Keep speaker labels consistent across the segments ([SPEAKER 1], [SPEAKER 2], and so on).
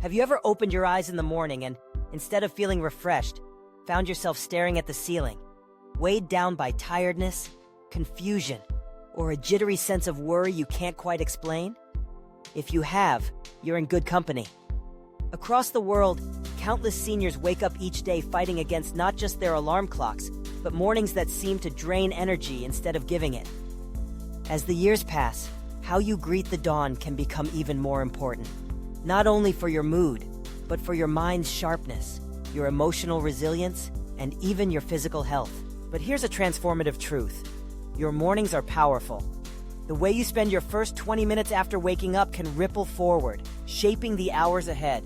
[SPEAKER 1] Have you ever opened your eyes in the morning and, instead of feeling refreshed, found yourself staring at the ceiling, weighed down by tiredness, confusion, or a jittery sense of worry you can't quite explain? If you have, you're in good company. Across the world, countless seniors wake up each day fighting against not just their alarm clocks, but mornings that seem to drain energy instead of giving it. As the years pass, how you greet the dawn can become even more important. Not only for your mood, but for your mind's sharpness, your emotional resilience, and even your physical health. But here's a transformative truth. Your mornings are powerful. The way you spend your first 20 minutes after waking up can ripple forward, shaping the hours ahead.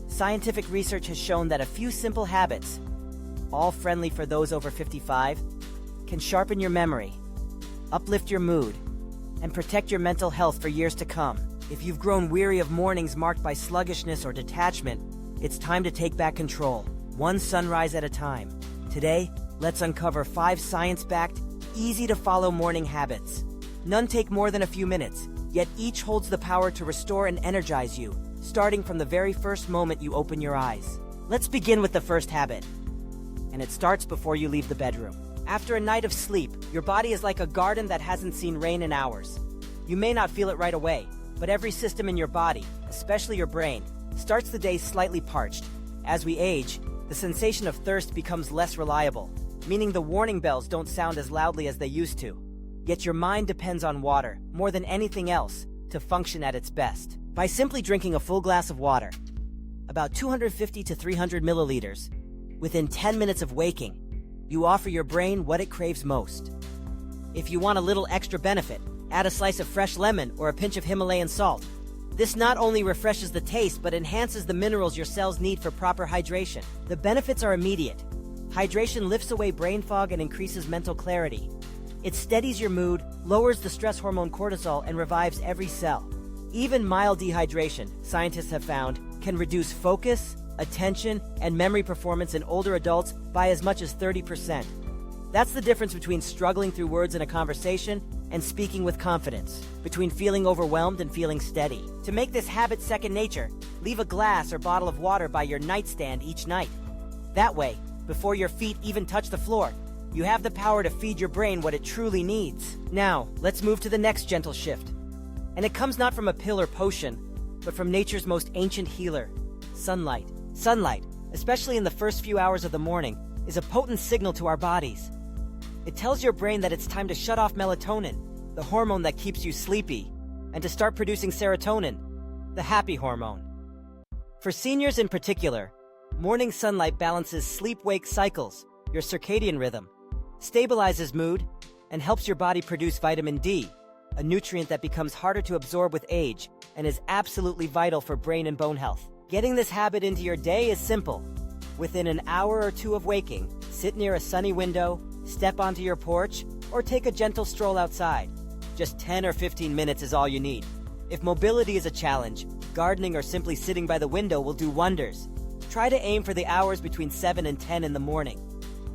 [SPEAKER 1] Scientific research has shown that a few simple habits, all friendly for those over 55, can sharpen your memory, uplift your mood, and protect your mental health for years to come. If you've grown weary of mornings marked by sluggishness or detachment, it's time to take back control, one sunrise at a time. Today, let's uncover 5 science-backed, easy-to-follow morning habits. None take more than a few minutes, yet each holds the power to restore and energize you, starting from the very first moment you open your eyes. Let's begin with the first habit. And it starts before you leave the bedroom. After a night of sleep, your body is like a garden that hasn't seen rain in hours. You may not feel it right away, but every system in your body, especially your brain, starts the day slightly parched. As we age, the sensation of thirst becomes less reliable, meaning the warning bells don't sound as loudly as they used to. Yet your mind depends on water, more than anything else, to function at its best. By simply drinking a full glass of water, about 250 to 300 milliliters, within 10 minutes of waking, you offer your brain what it craves most. If you want a little extra benefit, add a slice of fresh lemon or a pinch of Himalayan salt. This not only refreshes the taste, but enhances the minerals your cells need for proper hydration. The benefits are immediate. Hydration lifts away brain fog and increases mental clarity. It steadies your mood, lowers the stress hormone cortisol, and revives every cell. Even mild dehydration, scientists have found, can reduce focus, attention, and memory performance in older adults by as much as 30%. That's the difference between struggling through words in a conversation and speaking with confidence, between feeling overwhelmed and feeling steady. To make this habit second nature, leave a glass or bottle of water by your nightstand each night. That way, before your feet even touch the floor, you have the power to feed your brain what it truly needs. Now, let's move to the next gentle shift. And it comes not from a pill or potion, but from nature's most ancient healer, sunlight. Sunlight, especially in the first few hours of the morning, is a potent signal to our bodies. It tells your brain that it's time to shut off melatonin, the hormone that keeps you sleepy, and to start producing serotonin, the happy hormone. For seniors in particular, morning sunlight balances sleep-wake cycles, your circadian rhythm, stabilizes mood, and helps your body produce vitamin D, a nutrient that becomes harder to absorb with age and is absolutely vital for brain and bone health. Getting this habit into your day is simple. Within an hour or two of waking, sit near a sunny window, step onto your porch, or take a gentle stroll outside. Just 10 or 15 minutes is all you need. If mobility is a challenge, gardening or simply sitting by the window will do wonders. Try to aim for the hours between 7 and 10 in the morning.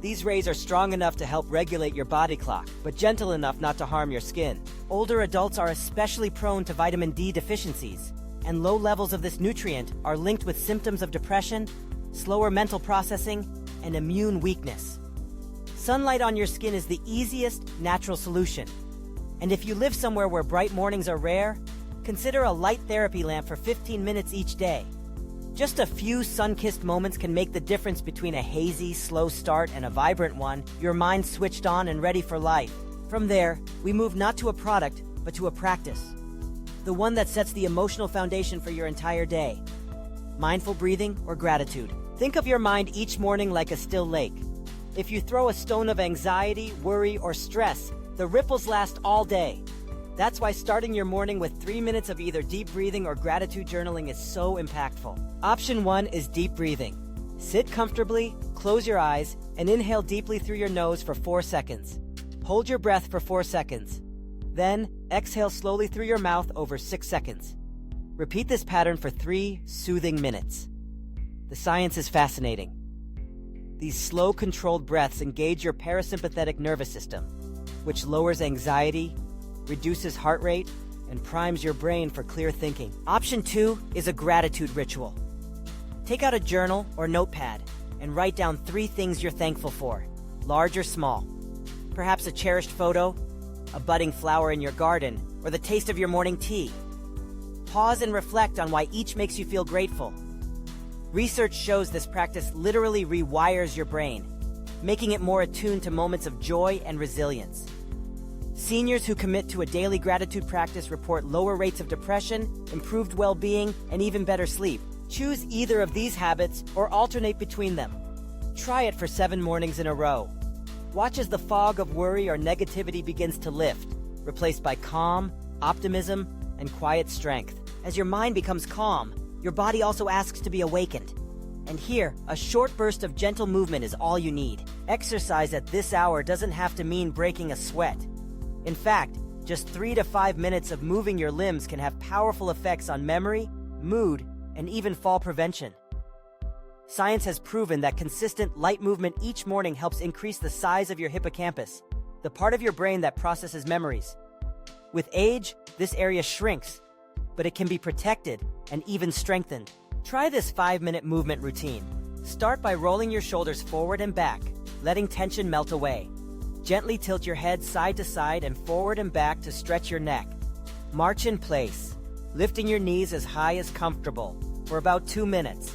[SPEAKER 1] These rays are strong enough to help regulate your body clock, but gentle enough not to harm your skin. Older adults are especially prone to vitamin D deficiencies, and low levels of this nutrient are linked with symptoms of depression, slower mental processing, and immune weakness. Sunlight on your skin is the easiest, natural solution. And if you live somewhere where bright mornings are rare, consider a light therapy lamp for 15 minutes each day. Just a few sun-kissed moments can make the difference between a hazy, slow start and a vibrant one, your mind switched on and ready for life. From there, we move not to a product, but to a practice. The one that sets the emotional foundation for your entire day. Mindful breathing or gratitude. Think of your mind each morning like a still lake. If you throw a stone of anxiety, worry, or stress, the ripples last all day. That's why starting your morning with 3 minutes of either deep breathing or gratitude journaling is so impactful. Option 1 is deep breathing. Sit comfortably, close your eyes, and inhale deeply through your nose for 4 seconds. Hold your breath for 4 seconds. Then, exhale slowly through your mouth over 6 seconds. Repeat this pattern for 3 soothing minutes. The science is fascinating. These slow, controlled breaths engage your parasympathetic nervous system, which lowers anxiety, reduces heart rate, and primes your brain for clear thinking. Option 2 is a gratitude ritual. Take out a journal or notepad and write down 3 things you're thankful for, large or small. Perhaps a cherished photo, a budding flower in your garden, or the taste of your morning tea. Pause and reflect on why each makes you feel grateful. Research shows this practice literally rewires your brain, making it more attuned to moments of joy and resilience. Seniors who commit to a daily gratitude practice report lower rates of depression, improved well-being, and even better sleep. Choose either of these habits or alternate between them. Try it for 7 mornings in a row. Watch as the fog of worry or negativity begins to lift, replaced by calm, optimism, and quiet strength. As your mind becomes calm, your body also asks to be awakened. And here, a short burst of gentle movement is all you need. Exercise at this hour doesn't have to mean breaking a sweat. In fact, just 3 to 5 minutes of moving your limbs can have powerful effects on memory, mood, and even fall prevention. Science has proven that consistent light movement each morning helps increase the size of your hippocampus, the part of your brain that processes memories. With age, this area shrinks, but it can be protected and even strengthened. Try this 5-minute movement routine. Start by rolling your shoulders forward and back, letting tension melt away. Gently tilt your head side to side and forward and back to stretch your neck. March in place, lifting your knees as high as comfortable for about 2 minutes.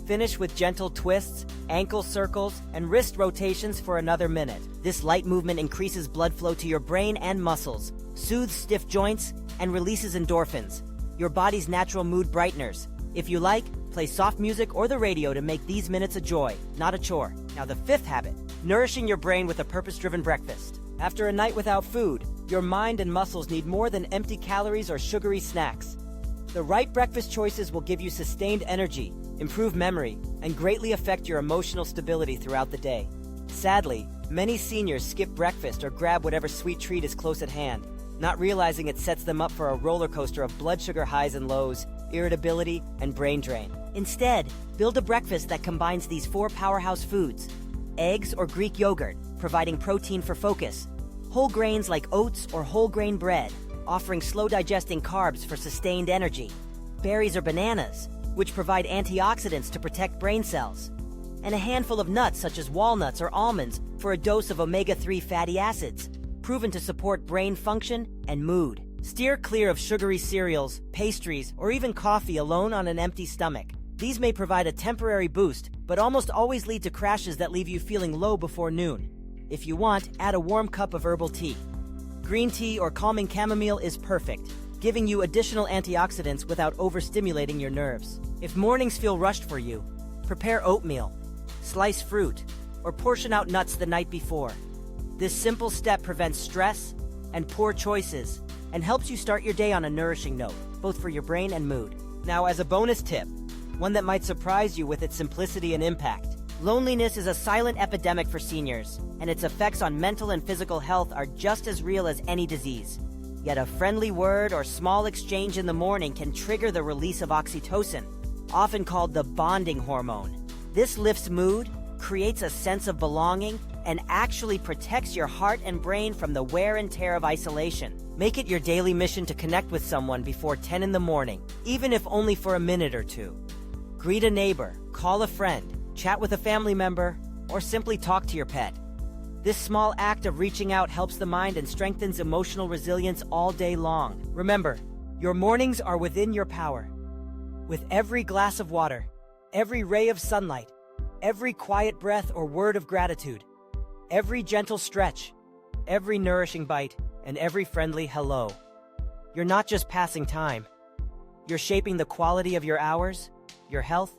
[SPEAKER 1] Finish with gentle twists, ankle circles, and wrist rotations for another minute. This light movement increases blood flow to your brain and muscles, soothes stiff joints, and releases endorphins, your body's natural mood brighteners. If you like, play soft music or the radio to make these minutes a joy, not a chore. Now the 5th habit, nourishing your brain with a purpose-driven breakfast. After a night without food, your mind and muscles need more than empty calories or sugary snacks. The right breakfast choices will give you sustained energy, improve memory, and greatly affect your emotional stability throughout the day. Sadly, many seniors skip breakfast or grab whatever sweet treat is close at hand, not realizing it sets them up for a roller coaster of blood sugar highs and lows, irritability, and brain drain. Instead, build a breakfast that combines these 4 powerhouse foods: eggs or Greek yogurt, providing protein for focus; whole grains like oats or whole grain bread, offering slow-digesting carbs for sustained energy; berries or bananas, which provide antioxidants to protect brain cells; and a handful of nuts such as walnuts or almonds for a dose of omega-3 fatty acids, proven to support brain function and mood. Steer clear of sugary cereals, pastries, or even coffee alone on an empty stomach. These may provide a temporary boost, but almost always lead to crashes that leave you feeling low before noon. If you want, add a warm cup of herbal tea. Green tea or calming chamomile is perfect, giving you additional antioxidants without overstimulating your nerves. If mornings feel rushed for you, prepare oatmeal, slice fruit, or portion out nuts the night before. This simple step prevents stress and poor choices and helps you start your day on a nourishing note, both for your brain and mood. Now, as a bonus tip, one that might surprise you with its simplicity and impact: loneliness is a silent epidemic for seniors, and its effects on mental and physical health are just as real as any disease. Yet a friendly word or small exchange in the morning can trigger the release of oxytocin, often called the bonding hormone. This lifts mood, creates a sense of belonging, and actually protects your heart and brain from the wear and tear of isolation. Make it your daily mission to connect with someone before 10 in the morning, even if only for a minute or two. Greet a neighbor, call a friend, chat with a family member, or simply talk to your pet. This small act of reaching out helps the mind and strengthens emotional resilience all day long. Remember, your mornings are within your power. With every glass of water, every ray of sunlight, every quiet breath or word of gratitude, every gentle stretch, every nourishing bite, and every friendly hello, you're not just passing time. You're shaping the quality of your hours, your health,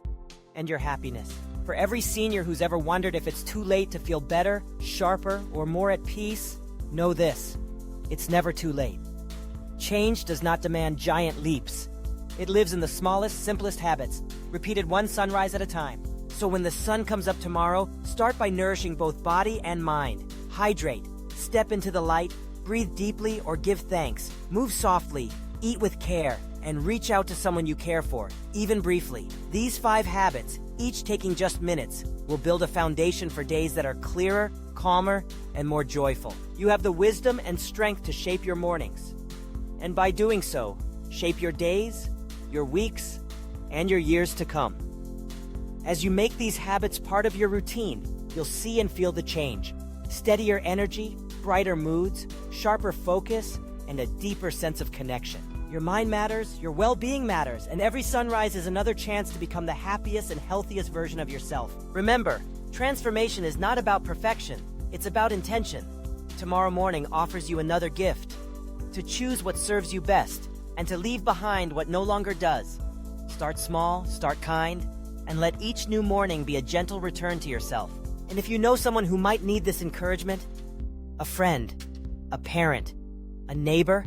[SPEAKER 1] and your happiness. For every senior who's ever wondered if it's too late to feel better, sharper, or more at peace, know this: it's never too late. Change does not demand giant leaps. It lives in the smallest, simplest habits, repeated one sunrise at a time. So when the sun comes up tomorrow, start by nourishing both body and mind. Hydrate, step into the light, breathe deeply or give thanks, move softly, eat with care, and reach out to someone you care for, even briefly. These 5 habits, each taking just minutes, will build a foundation for days that are clearer, calmer, and more joyful. You have the wisdom and strength to shape your mornings. And by doing so, shape your days, your weeks, and your years to come. As you make these habits part of your routine, you'll see and feel the change. Steadier energy, brighter moods, sharper focus, and a deeper sense of connection. Your mind matters, your well-being matters, and every sunrise is another chance to become the happiest and healthiest version of yourself. Remember, transformation is not about perfection, it's about intention. Tomorrow morning offers you another gift: to choose what serves you best, and to leave behind what no longer does. Start small, start kind, and let each new morning be a gentle return to yourself. And if you know someone who might need this encouragement, a friend, a parent, a neighbor,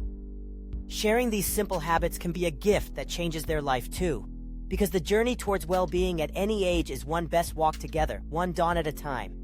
[SPEAKER 1] sharing these simple habits can be a gift that changes their life too. Because the journey towards well-being at any age is one best walked together, one dawn at a time.